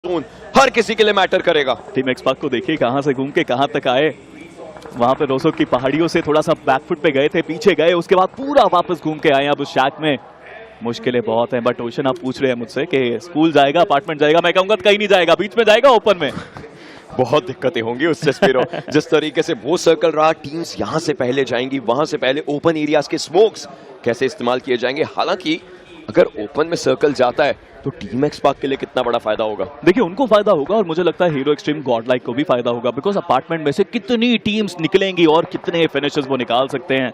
हर किसी के लिए मैटर करेगा। टीम एक्सपार्क को देखिए कहां से घूम के कहां तक आए। वहां पे रोसो की पहाड़ियों से थोड़ा सा बैकफुट पे गए थे, पीछे गए, उसके बाद पूरा वापस घूम के आए। अब उस शैक में मुश्किलें बहुत हैं। बट ओशन आप पूछ रहे हैं मुझसे कि स्कूल जाएगा, अपार्टमेंट जाएगा, मैं कहूंगा कहीं नहीं जाएगा, बीच में जाएगा, ओपन में। बहुत दिक्कतें होंगी उससे स्पिरो। जिस तरीके से वो सर्कल रहा, टीम्स यहां से पहले जाएंगी, वहां से पहले ओपन एरियाज के स्मोक्स कैसे इस्तेमाल किए जाएंगे। हालांकि अगर ओपन में सर्कल जाता है तो टीम एक्सपार्क के लिए कितना बड़ा फायदा होगा। देखिए उनको फायदा होगा और मुझे लगता है हीरो एक्सट्रीम गॉडलाइक को भी फायदा होगा, बिकॉज अपार्टमेंट में से कितनी टीम्स निकलेंगी और कितने फिनिशेस वो निकाल सकते हैं।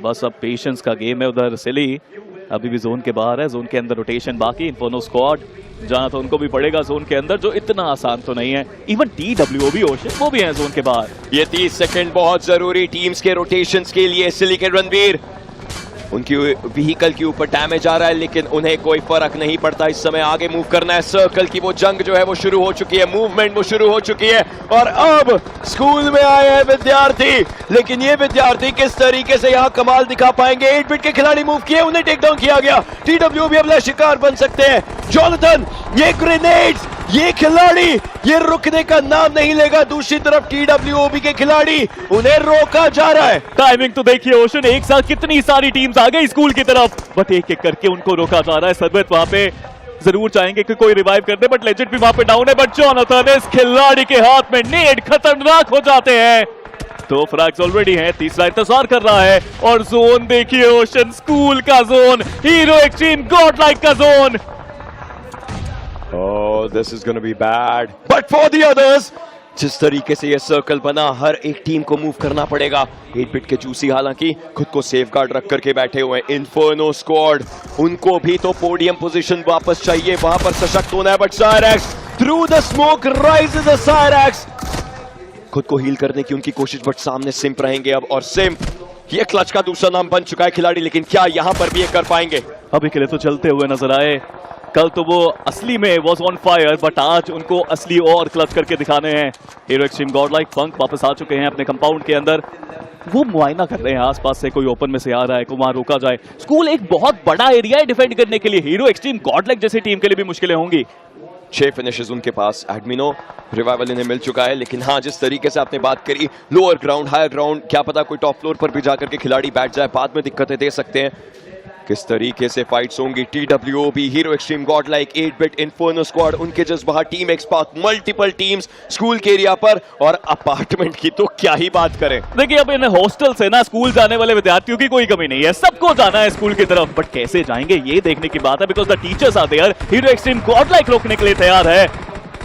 बस अब पेशेंस का गेम है। उधर सिली अभी भी जोन के बाहर है, जोन के अंदर रोटेशन बाकी। इन्फर्नो स्क्वाड जाना तो उनको भी पड़ेगा जोन के अंदर, जो इतना आसान तो नहीं है। इवन TWO भी ओशन वो भी है जोन के बाहर। ये 30 सेकंड बहुत जरूरी टीम्स के रोटेशंस के लिए। सिली के रणवीर, उनकी व्हीकल के ऊपर डैमेज आ रहा है लेकिन उन्हें कोई फर्क नहीं पड़ता। इस समय आगे मूव करना है। सर्कल की वो जंग जो है वो शुरू हो चुकी है, मूवमेंट वो शुरू हो चुकी है। और अब स्कूल में आए हैं विद्यार्थी, लेकिन ये विद्यार्थी किस तरीके से यहाँ कमाल दिखा पाएंगे। 8 बिट के खिलाड़ी मूव किए, उन्हें टेक डाउन किया गया। TWO भी अपना शिकार बन सकते हैं। जॉनथन, ये ग्रेनेड्स, ये खिलाड़ी, ये रुकने का नाम नहीं लेगा। दूसरी तरफ TWOB के खिलाड़ी, उन्हें रोका जा रहा है। टाइमिंग तो देखिए ओशन, एक साथ कितनी सारी टीम्स आ गई स्कूल की तरफ, बट एक एक करके उनको रोका जा रहा है। सरबत वहां पे जरूर चाहेंगे कि कोई रिवाइव कर दे, बट लेजेंड भी वहां पे डाउन है। बट जॉनथन, इस खिलाड़ी के हाथ में नेड खतरनाक हो जाते हैं। तो फ्रैग्स ऑलरेडी हैं, तीसरा इंतजार कर रहा है। और जोन देखिए ओशन, स्कूल का जोन, हीरो एक्सट्रीम गॉडलाइक का zone. Oh, this is gonna be bad. But for the others, जिस तरीके से ये सर्कल बना, हर एक टीम को मूव करना पड़ेगा। 8 बिट के जूसी हालांकि खुद को सेफ गार्ड रख करके बैठे हुए हैं। इन्फर्नो स्क्वाड, उनको भी तो पोडियम पोजीशन वापस चाहिए, वहां पर सशक्त होना है। But Cyrax through the smoke rises the Cyrax, खुद को हील करने की उनकी कोशिश, बट सामने सिम्प रहेंगे अब। और सिम्प ये क्लच का दूसरा नाम बन चुका है खिलाड़ी, लेकिन क्या यहां पर भी ये कर पाएंगे? अभी के लिए तो चलते हुए नजर आए। कल तो वो असली में वॉज ऑन फायर, बट आज उनको असली और क्लच करके दिखाने हैं। हीरो एक्सट्रीम गॉडलाइक फंक वापस आ चुके हैं अपने कंपाउंड के अंदर। वो मुआयना कर रहे हैं आसपास से कोई ओपन में से आ रहा है, को वहां रोका जाए। स्कूल एक बहुत बड़ा एरिया है डिफेंड करने के लिए। हीरो एक्सट्रीम गॉडलाइक जैसी टीम के लिए भी मुश्किलें होंगी। 6 फिनिशेस उनके पास। एडमिनो रिवाइवल इन्हें मिल चुका है, लेकिन हाँ, जिस तरीके से आपने बात करी, लोअर ग्राउंड, हायर ग्राउंड, क्या पता कोई टॉप फ्लोर पर भी जाकर के खिलाड़ी बैठ जाए, बाद में दिक्कतें दे सकते हैं। किस तरीके से फाइट्स होंगी। TWOB, hero Xtreme Godlike, 8 bit, inferno squad, उनके जस्ट बाहर टीम एक्सपार्क, मल्टीपल टीम्स स्कूल के एरिया पर। और अपार्टमेंट की तो क्या ही बात करें। देखिए अब इन हॉस्टल से ना स्कूल जाने वाले विद्यार्थियों की कोई कमी नहीं है, सबको जाना है स्कूल की तरफ। बट कैसे जाएंगे ये देखने की बात है, because the teachers are there. Hero Xtreme godlike रोकने के लिए तैयार है।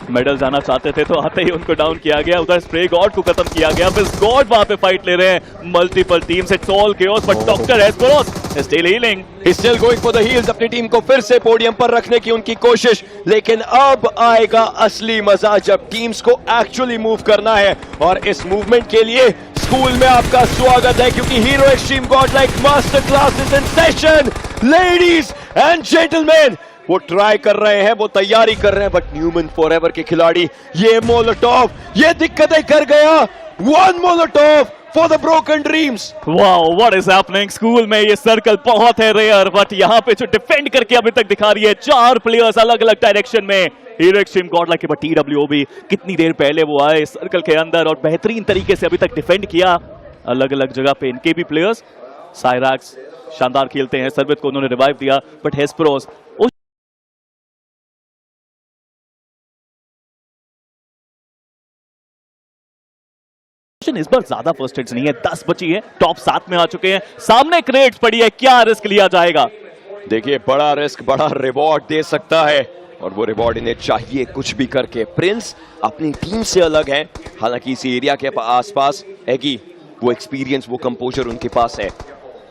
मेडल जाना चाहते थे तो आते ही उनको डाउन किया गया। उधर स्प्रे गॉड को खत्म किया गया। फिर गॉड वहां पे फाइट ले रहे हैं। Multiple teams, it's all chaos, but doctor Hesperos still healing, still going for the heals. अपनी टीम को फिर से पोडियम पर रखने की उनकी कोशिश, लेकिन अब आएगा असली मजा जब टीम्स को एक्चुअली मूव करना है। और इस मूवमेंट के लिए स्कूल में आपका स्वागत है, क्योंकि hero Xtreme Godlike master class is in session. Ladies and gentleman, वो ट्राई कर रहे हैं, वो तैयारी कर रहे हैं, बट न्यूमन फॉरएवर के खिलाड़ी, ये मोलोटोव, ये दिक्कतें कर गया। 1 Molotov for the broken dreams. Wow, what is happening. School में ये सर्कल बहुत है रेयर, बट यहाँ पे जो डिफेंड करके अभी तक दिखा रही है 4 प्लेयर्स अलग अलग डायरेक्शन में। हीरो एक्सट्रीम गॉडलाइक के बाद TWOB कितनी देर पहले वो आए सर्कल के अंदर और बेहतरीन तरीके से अभी तक डिफेंड किया अलग अलग जगह पे। इनके भी प्लेयर्स, सायरैक्स शानदार खेलते हैं, सरबत को उन्होंने रिवाइव दिया, बट हेस्पेरोस इस बार ज्यादा फर्स्ट एड्स नहीं है, 10 बची है, टॉप 7 में आ चुके हैं, सामने क्रेट्स पड़ी है, क्या रिस्क लिया जाएगा? देखिए बड़ा रिस्क बड़ा रिवॉर्ड दे सकता है, और वो रिवॉर्ड इन्हें चाहिए कुछ भी करके। प्रिंस अपनी टीम से अलग है, हालांकि इसी एरिया के आसपास एगी, वो एक्सपीरियंस, वो कंपोजर उनके पास है।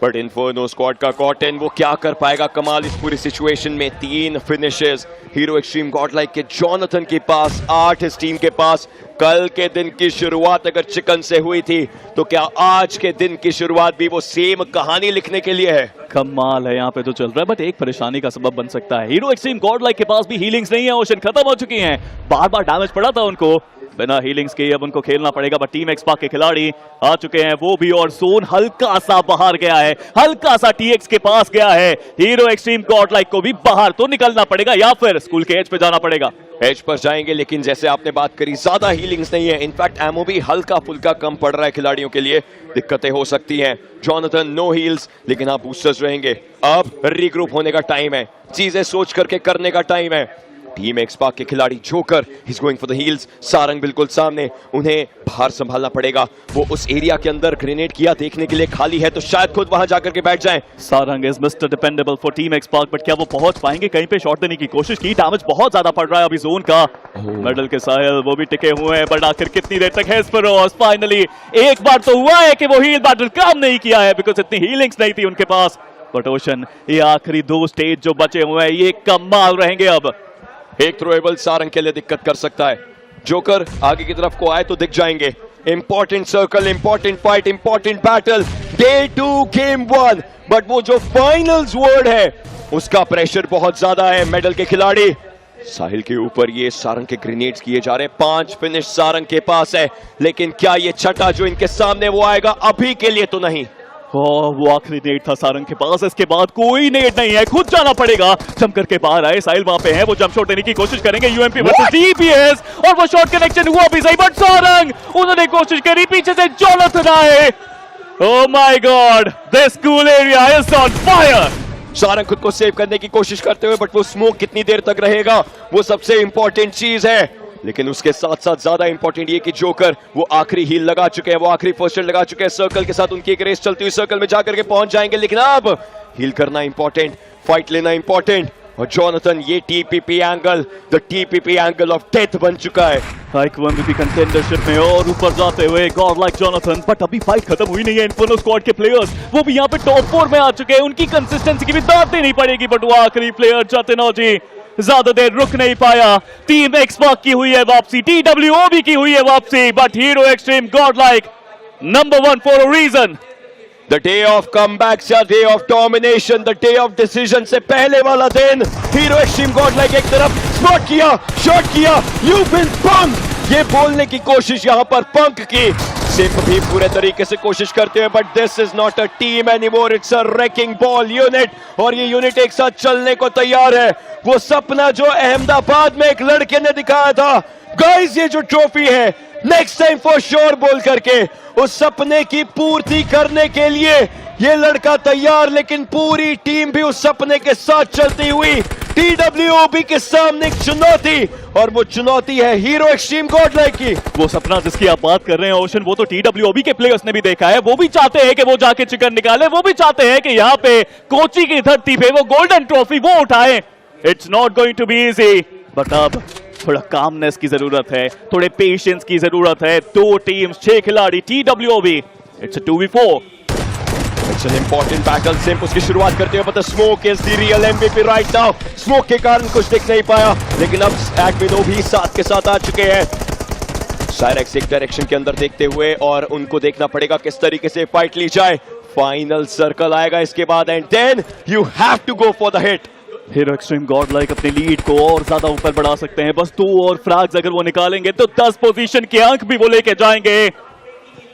बट इन्फर्नो स्क्वाड का कॉटन, वो क्या कर पाएगा कमाल इस पूरी सिचुएशन में। 3 फिनिशेस हीरो एक्सट्रीम गॉडलाइक के जॉनथन के पास, 8 इस टीम के पास। कल के दिन की शुरुआत अगर चिकन से हुई थी, तो क्या आज के दिन की शुरुआत भी वो सेम कहानी लिखने के लिए है? कमाल है यहाँ पे तो चल रहा है, बट एक परेशानी का सबब बन सकता है। हीरो एक्सट्रीम गॉडलाइक के पास भी हीलिंग्स नहीं है, ओशन खत्म हो चुकी हैं, बार बार डैमेज पड़ा था उनको, बिना हीलिंग्स के अब उनको खेलना पड़ेगा। बट टीम एक्सपार्क के खिलाड़ी आ चुके हैं वो भी, और जोन हल्का सा बाहर गया है, हल्का सा TX के पास गया है। हीरो एक्सट्रीम गॉडलाइक को भी बाहर तो निकलना पड़ेगा या फिर स्कूल के एज पे जाना पड़ेगा। एज पर जाएंगे, लेकिन जैसे आपने बात करी ज्यादा हीलिंग्स नहीं है, इनफैक्ट एमओ भी हल्का फुल्का कम पड़ रहा है खिलाड़ियों के लिए, दिक्कतें हो सकती हैं। जॉनथन नो हील्स, लेकिन आप बूस्टर्स रहेंगे। अब रीग्रुप होने का टाइम है, चीजें सोच करके करने का टाइम है। टीम एक्सपार्क के खिलाड़ी joker is going for the heels, Sarang बिल्कुल सामने, उन्हें बाहर संभालना पड़ेगा। वो उस एरिया के अंदर ग्रेनेड किया देखने के लिए खाली है, तो शायद खुद वहां जाकर के बैठ जाएं। Sarang is mister dependable for team XSpark, but क्या वो पहुंच पाएंगे? कहीं पे शॉट देने की कोशिश की, डैमेज बहुत ज्यादा पड़ रहा है अभी जोन का। मेडल के साहिल वो भी टिके हुए हैं, बट आखिर कितनी देर तक है स्पेरोस? फाइनली एक बार तो हुआ है कि वो हील बैटल काम नहीं किया है, बिकॉज इतनी हीलिंग्स नहीं थी उनके पास। बट ओशन, ये आखिरी 2 स्टेज जो बचे हुए हैं ये कमाल रहेंगे। अब एक थ्रोएबल सारंग के लिए दिक्कत कर सकता है। जोकर आगे की तरफ को आए तो दिख जाएंगे। Important circle, important fight, important battle, day 2 game 1, but वो जो फाइनल्स वर्ड है उसका प्रेशर बहुत ज्यादा है। मेडल के खिलाड़ी साहिल के ऊपर ये सारंग के ग्रेनेड्स किए जा रहे हैं, 5 फिनिश सारंग के पास है, लेकिन क्या ये छठा जो इनके सामने वो आएगा? अभी के लिए तो नहीं। वो आखिरी नेट था सारंग के पास, इसके बाद कोई नेट नहीं है, खुद जाना पड़ेगा। जम करके बाहर आए, साहिल वहां पे है, वो जंप शॉट देने की कोशिश करेंगे। यूएमपी वर्सेस डीपीएस, और वो शॉट कनेक्शन हुआ भी सही, बट सारंग उन्होंने कोशिश करी, पीछे से जॉनथन आए। Oh my God, this cool area is on fire. Sarang खुद को सेव करने की कोशिश करते हुए, बट वो स्मोक कितनी देर तक रहेगा वो सबसे इंपॉर्टेंट चीज है। लेकिन उसके साथ साथ ज्यादा इंपॉर्टेंट ये कि जोकर वो आखिरी हील लगा चुके हैं, वो आखिरी फर्स्ट एड लगा चुके हैं। सर्कल के साथ उनकी एक रेस चलती हुई, सर्कल में जाकर के पहुंच जाएंगे, लेकिन अब हील करना इंपॉर्टेंट, फाइट लेना इंपॉर्टेंट। और जॉनथन, ये TPP angle, the TPP angle of death बन चुका है। MVP कंटेंडरशिप में और ऊपर जाते हुए गॉड लाइक जॉनथन, बट अभी फाइट खत्म हुई नहीं है। इन्फर्नो स्क्वाड के प्लेयर्स वो भी यहाँ पे टॉप 4 में आ चुके हैं, उनकी कंसिस्टेंसी की भी दाद देनी पड़ेगी। बट वो आखिरी प्लेयर जतिनोजी ज्यादा देर रुक नहीं पाया। टीम एक्सपार्क की हुई है वापसी, TWOB की हुई है वापसी, but hero extreme God like number 1 for a reason. The day of comebacks या day of domination, the day of decision से पहले वाला दिन। हीरो एक्सट्रीम गॉड लाइक एक तरफ स्पॉट किया, शॉट किया, यू विल पंक, ये बोलने की कोशिश यहां पर पंक की। सिंप भी पूरे तरीके से कोशिश करते हैं, but this is not a team anymore, it's a racking ball unit, और ये यूनिट एक साथ चलने को तैयार है। वो सपना जो अहमदाबाद में एक लड़के ने दिखाया था, गाइस ये जो ट्रॉफी है नेक्स्ट टाइम फॉर श्योर बोल करके, उस सपने की पूर्ति करने के लिए ये लड़का तैयार, लेकिन पूरी टीम भी उस सपने के साथ चलती हुई। TWOB के सामने एक चुनौती, और वो चुनौती है हीरो एक्सट्रीम गॉड लाइक की। वो सपना जिसकी आप बात कर रहे हैं ओशन, वो तो TWOB के प्लेयर्स ने भी देखा है। वो भी चाहते हैं कि वो जाके चिकन निकाले, वो भी चाहते हैं कि यहाँ पे कोची की धरती पे वो गोल्डन ट्रॉफी वो उठाए। It's not going to be easy, but अब थोड़ा कामनेस की जरूरत है, थोड़े पेशेंस की जरूरत है। 2 टीम्स, 6 खिलाड़ी, TWOB, it's a 2v4। It's an important battle. सिंप उसकी शुरुआत करते हुए, but the smoke is the real MVP right now. Smoke के कारण कुछ दिख नहीं पाया, लेकिन अब एडमिनो भी साथ के साथ आ चुके हैं। साइरेक्स एक डायरेक्शन के अंदर देखते हुए, और उनको देखना पड़ेगा किस तरीके से फाइट ली जाए। फाइनल सर्कल आएगा इसके बाद, and then you have to go for the hit. Hero extreme God like अपने लीड को और ज्यादा ऊपर बढ़ा सकते हैं। बस 2 और फ्रैग्स अगर वो निकालेंगे तो 10 पोजीशन के अंक भी वो लेके जाएंगे।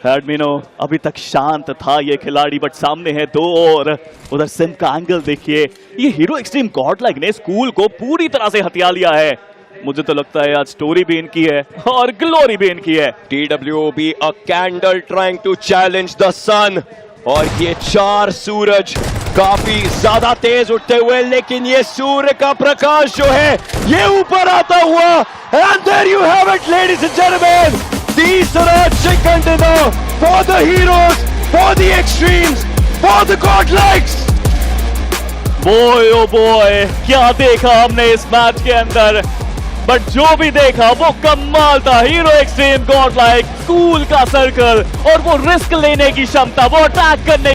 एडमिनो अभी तक शांत था ये खिलाड़ी, बट सामने है 2 और। उधर सिंप का एंगल देखिए, ये हीरो एक्सट्रीम गॉड लाइक ने स्कूल को पूरी तरह से हथिया लिया है। मुझे तो लगता है आज स्टोरी भी इनकी है और ग्लोरी भी इनकी है। TWOB a candle trying to challenge the sun, और ये 4 सूरज काफी ज्यादा तेज उठते हुए, लेकिन ये सूर्य का प्रकाश जो है ये ऊपर आता हुआ, and there you have it ladies and gentlemen, तीसरा chicken dinner for the heroes, for the extremes, for the godlikes। Boy oh boy, क्या देखा हमने इस मैच के अंदर, बट जो भी देखा वो कमाल था। Hero extreme God like, cool का सर्कल, और वो रिस्क लेने की क्षमता, वो अटैक करने